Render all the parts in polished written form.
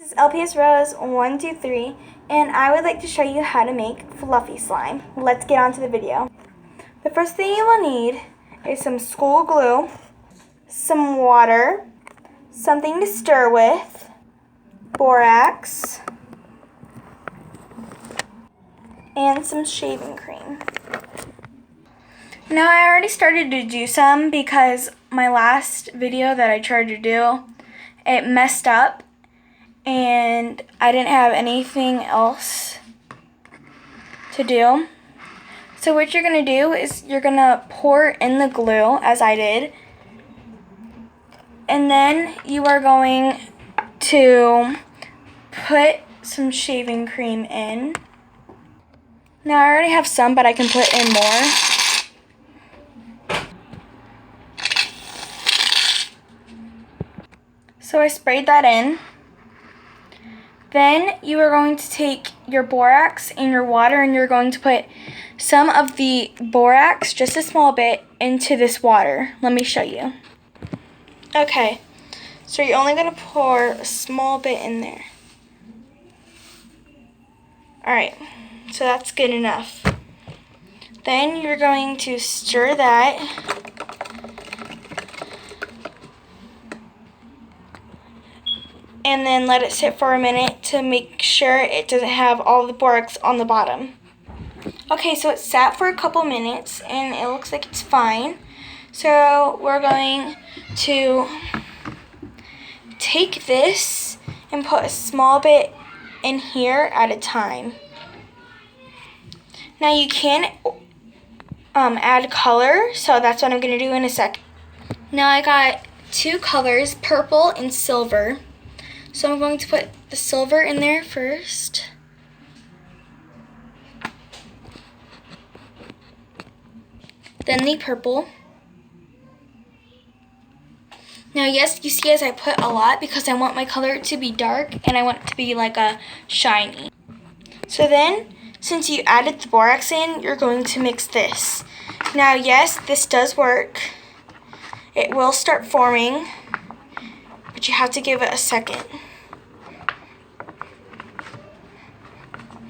This is LPS Rose 123, and I would like to show you how to make fluffy slime. Let's get on to the video. The first thing you will need is some school glue, some water, something to stir with, borax, and some shaving cream. Now I already started to do some because my last video that I tried to do, it messed up and I didn't have anything else to do. So what you're going to do is you're going to pour in the glue as I did, and then you are going to put some shaving cream in. Now I already have some, but I can put in more. So I sprayed that in. Then you are going to take your borax and your water, and you're going to put some of the borax, just a small bit, into this water. Let me show you. Okay, so you're only going to pour a small bit in there. Alright, so that's good enough. Then you're going to stir that. And then let it sit for a minute to make sure it doesn't have all the borax on the bottom. Okay, so it sat for a couple minutes and it looks like it's fine. So we're going to take this and put a small bit in here at a time. Now you can add color, so that's what I'm going to do in a second. Now I got two colors, purple and silver. So I'm going to put the silver in there first. Then the purple. Now yes, you see as I put a lot because I want my color to be dark and I want it to be like a shiny. So then, since you added the borax in, you're going to mix this. Now yes, this does work. It will start forming, but you have to give it a second.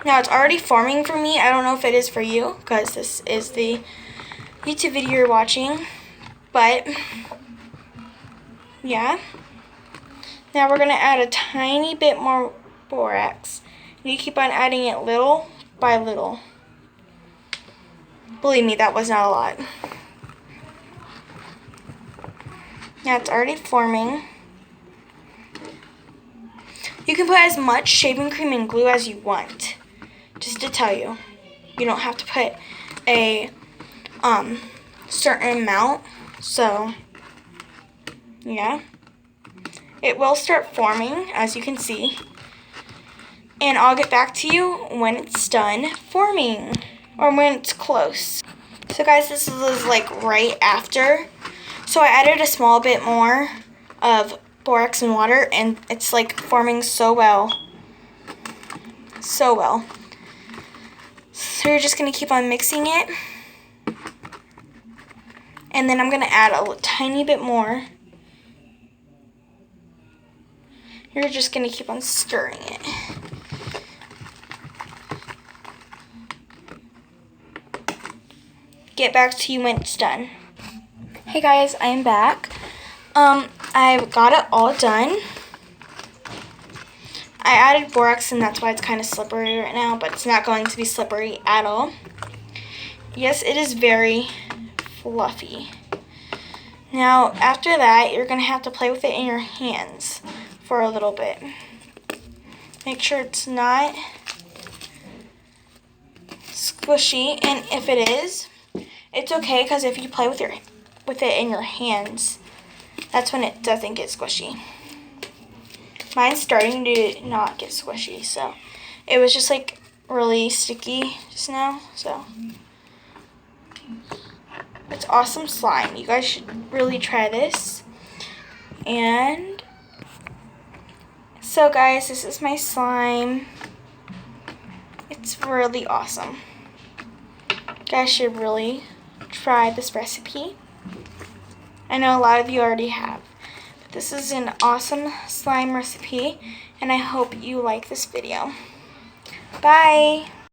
Now it's already forming for me. I don't know if it is for you because this is the YouTube video you're watching, but yeah. Now we're going to add a tiny bit more borax. You keep on adding it little by little. Believe me, that was not a lot. Now it's already forming. You can put as much shaving cream and glue as you want. Just to tell you, you don't have to put a certain amount. So yeah, it will start forming, as you can see, and I'll get back to you when it's done forming or when it's close. So guys, this is like right after. So I added a small bit more of borax and water, and it's like forming so well. So well. So you're just going to keep on mixing it. And then I'm going to add a tiny bit more. You're just going to keep on stirring it. Get back to you when it's done. Hey guys, I'm back. I've got it all done. I added borax and that's why it's kind of slippery right now, but it's not going to be slippery at all. Yes, it is very fluffy. Now, after that, you're going to have to play with it in your hands for a little bit. Make sure it's not squishy, and if it is, it's okay because if you play with it in your hands, that's when it doesn't get squishy. Mine's starting to not get squishy, so it was just like really sticky just now, so it's awesome slime. You guys should really try this. And so guys, this is my slime. It's really awesome. You guys should really try this recipe. I know a lot of you already have. This is an awesome slime recipe, and I hope you like this video. Bye!